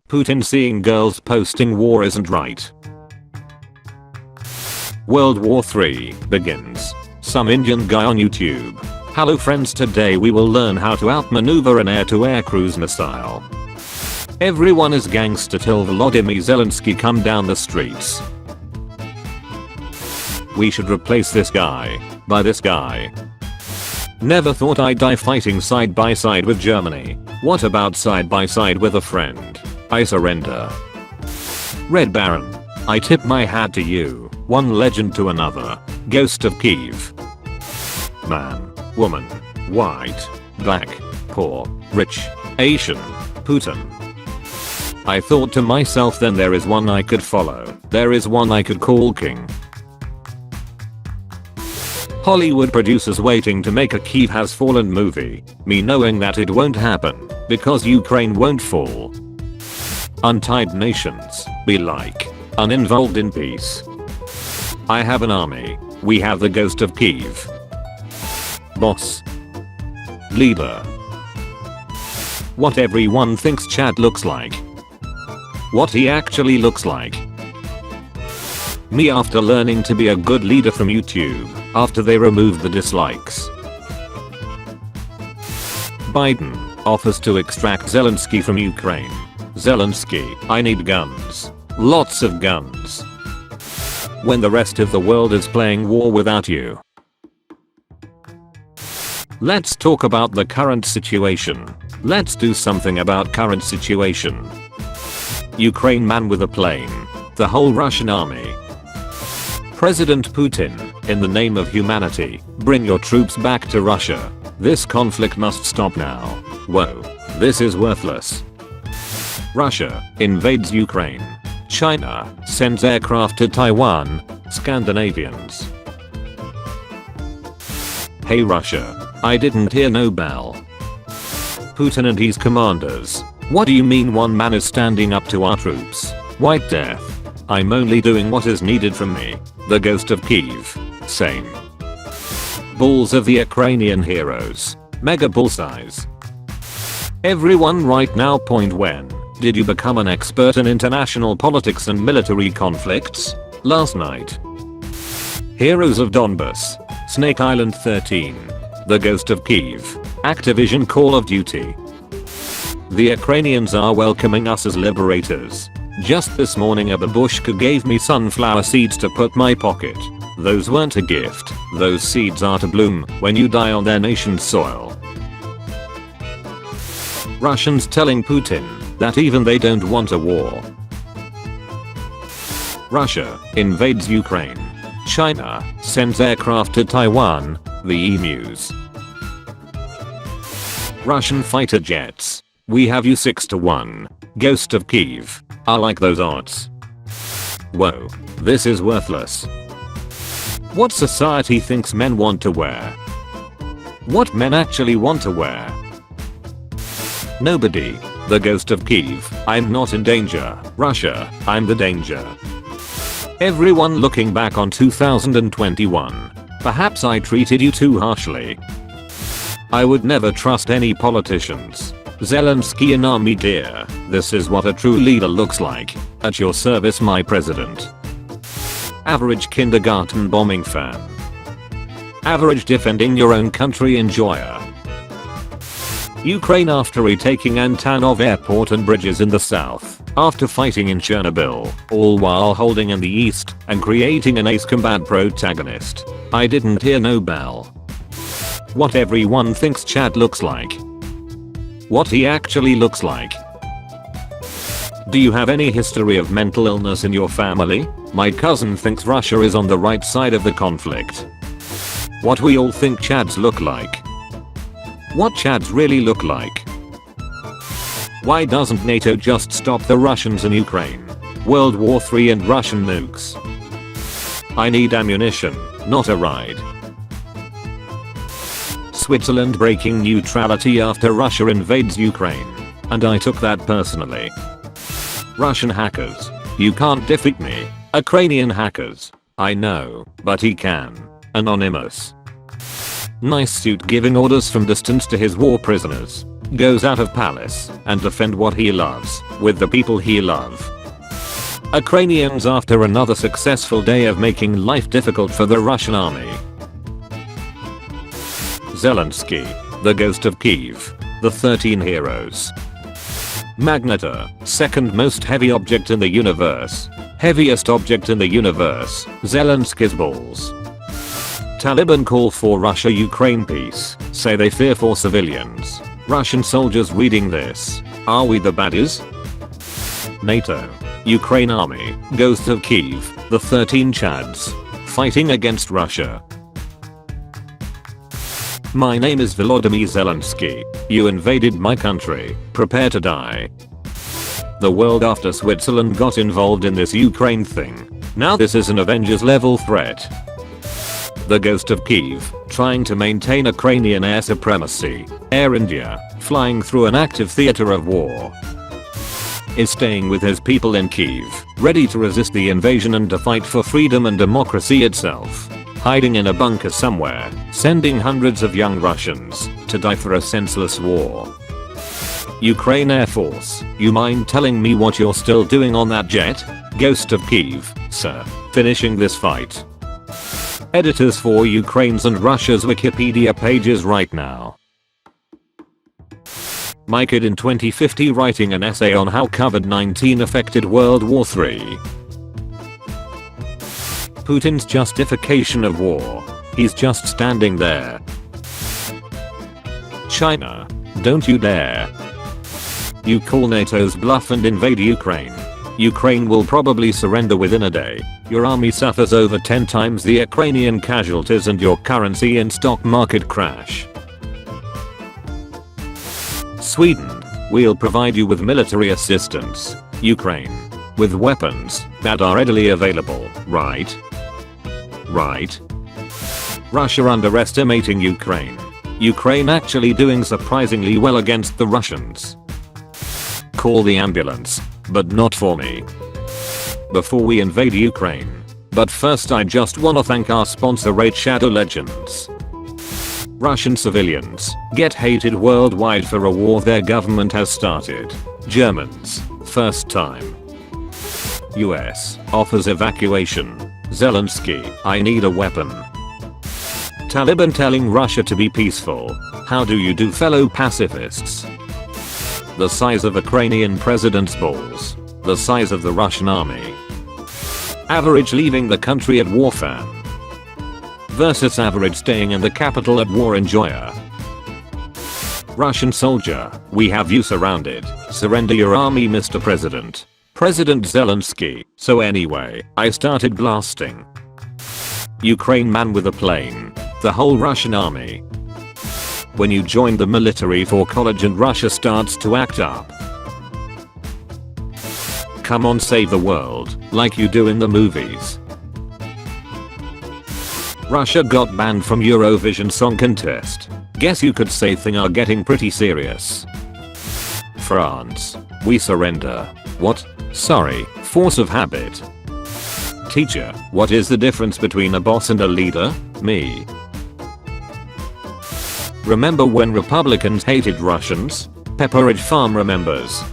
Putin seeing girls posting war isn't right. World War III begins. Some Indian guy on YouTube. Hello friends, today we will learn how to outmaneuver an air-to-air cruise missile. Everyone is gangster till Volodymyr Zelensky come down the streets. We should replace this guy by this guy. Never thought I'd die fighting side by side with Germany. What about side by side with a friend? I surrender. Red Baron. I tip my hat to you. One legend to another. Ghost of Kiev. Man, woman, white, black, poor, rich, Asian, Putin. I thought to myself, then there is one I could follow. There is one I could call king. Hollywood producers waiting to make a Kiev has fallen movie. Me knowing that it won't happen because Ukraine won't fall. Untied nations be like uninvolved in peace. I have an army. We have the ghost of Kiev. Boss. Leader. What everyone thinks Chad looks like. What he actually looks like. Me after learning to be a good leader from YouTube after they removed the dislikes. Biden offers to extract Zelensky from Ukraine. Zelensky, I need guns. Lots of guns. When the rest of the world is playing war without you. Let's talk about the current situation. Let's do something about current situation. Ukraine man with a plane. The whole Russian army. President Putin, in the name of humanity, bring your troops back to Russia. This conflict must stop now. Whoa, this is worthless. Russia invades Ukraine. China sends aircraft to Taiwan. Scandinavians. Hey Russia, I didn't hear no bell. Putin and his commanders. What do you mean one man is standing up to our troops? White death. I'm only doing what is needed from me. The ghost of Kiev. Same. Balls of the Ukrainian heroes. Mega bullseyes. Everyone right now point when did you become an expert in international politics and military conflicts? Last night. Heroes of Donbas. Snake Island 13. The ghost of Kiev. Activision Call of Duty. The Ukrainians are welcoming us as liberators. Just this morning a babushka gave me sunflower seeds to put my pocket. Those weren't a gift, those seeds are to bloom when you die on their nation's soil. Russians telling Putin that even they don't want a war. Russia invades Ukraine. China sends aircraft to Taiwan. The emus. Russian fighter jets. We have you 6-1. Ghost of Kiev. I like those odds. Whoa, this is worthless. What society thinks men want to wear? What men actually want to wear? Nobody. The ghost of Kiev. I'm not in danger. Russia, I'm the danger. Everyone looking back on 2021. Perhaps I treated you too harshly. I would never trust any politicians. Zelensky and army dear, this is what a true leader looks like. At your service my president. Average kindergarten bombing fan. Average defending your own country enjoyer. Ukraine after retaking Antonov airport and bridges in the south, after fighting in Chernobyl, all while holding in the east and creating an ace combat protagonist. I didn't hear no bell. What everyone thinks Chad looks like. What he actually looks like. Do you have any history of mental illness in your family? My cousin thinks Russia is on the right side of the conflict. What we all think Chads look like. What Chads really look like. Why doesn't NATO just stop the Russians in Ukraine? World War III and Russian nukes. I need ammunition, not a ride. Switzerland breaking neutrality after Russia invades Ukraine. And I took that personally. Russian hackers. You can't defeat me. Ukrainian hackers. I know, but he can. Anonymous. Nice suit giving orders from distance to his war prisoners. goes out of palace and defend what he loves with the people he love. Ukrainians after another successful day of making life difficult for the Russian army. Zelensky, the ghost of Kyiv, the 13 heroes. Magnetar, second most heavy object in the universe. Heaviest object in the universe, Zelensky's balls. Taliban call for Russia-Ukraine peace, say they fear for civilians. Russian soldiers reading this. Are we the baddies? NATO. Ukraine army, ghost of Kyiv, the 13 Chads. Fighting against Russia. My name is Volodymyr Zelensky. You invaded my country. Prepare to die. The world after Switzerland got involved in this Ukraine thing. Now this is an Avengers level threat. The ghost of Kyiv, trying to maintain Ukrainian air supremacy. Air India, flying through an active theater of war. Is staying with his people in Kyiv, ready to resist the invasion and to fight for freedom and democracy itself. Hiding in a bunker somewhere, sending hundreds of young Russians to die for a senseless war. Ukraine Air Force, you mind telling me what you're still doing on that jet? Ghost of Kyiv, sir, finishing this fight. Editors for Ukraine's and Russia's Wikipedia pages right now. My kid in 2050 writing an essay on how COVID-19 affected World War III. Putin's justification of war. He's just standing there. China, don't you dare. You call NATO's bluff and invade Ukraine. Ukraine will probably surrender within a day. Your army suffers over 10 times the Ukrainian casualties and your currency in stock market crash. Sweden, we'll provide you with military assistance. Ukraine, with weapons that are readily available, right? Right? Russia underestimating Ukraine. Ukraine actually doing surprisingly well against the Russians. Call the ambulance, but not for me. Before we invade Ukraine. But first I just wanna thank our sponsor Raid Shadow Legends. Russian civilians get hated worldwide for a war their government has started. Germans, first time. US offers evacuation. Zelensky, I need a weapon. Taliban telling Russia to be peaceful. How do you do, fellow pacifists? The size of Ukrainian president's balls. The size of the Russian army. Average leaving the country at war fan. Versus average staying in the capital at war enjoyer. Russian soldier, we have you surrounded. Surrender your army, Mr. President. President Zelensky. So anyway, I started blasting. Ukraine man with a plane. The whole Russian army. When you join the military for college and Russia starts to act up. Come on, save the world, like you do in the movies. Russia got banned from Eurovision Song Contest. Guess you could say things are getting pretty serious. France, we surrender. What? Sorry, force of habit. Teacher, what is the difference between a boss and a leader? Me. Remember when Republicans hated Russians? Pepperidge Farm remembers.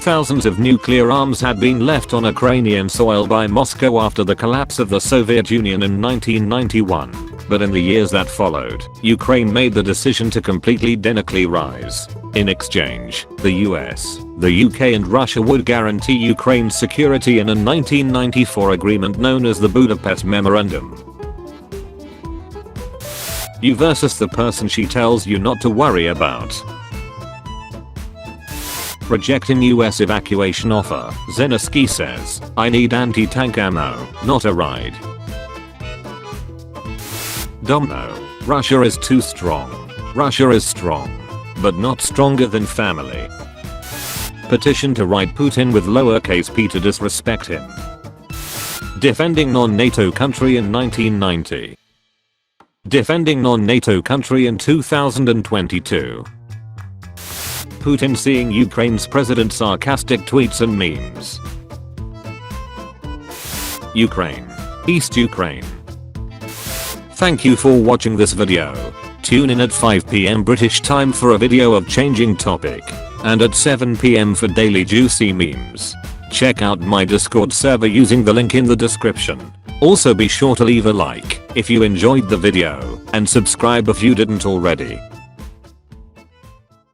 Thousands of nuclear arms had been left on Ukrainian soil by Moscow after the collapse of the Soviet Union in 1991. But in the years that followed, Ukraine made the decision to completely denuclearize. In exchange, the US, the UK and Russia would guarantee Ukraine's security in a 1994 agreement known as the Budapest Memorandum. You versus the person she tells you not to worry about. Rejecting US evacuation offer, Zelensky says, I need anti-tank ammo, not a ride. Domino, Russia is too strong. Russia is strong, but not stronger than family. Petition to write Putin with lowercase p to disrespect him. Defending non-NATO country in 1990. Defending non-NATO country in 2022. Putin seeing Ukraine's president's sarcastic tweets and memes. Ukraine. East Ukraine. Thank you for watching this video. Tune in at 5 PM British time for a video of changing topic. And at 7 PM for daily juicy memes. Check out my Discord server using the link in the description. Also be sure to leave a like if you enjoyed the video and subscribe if you didn't already.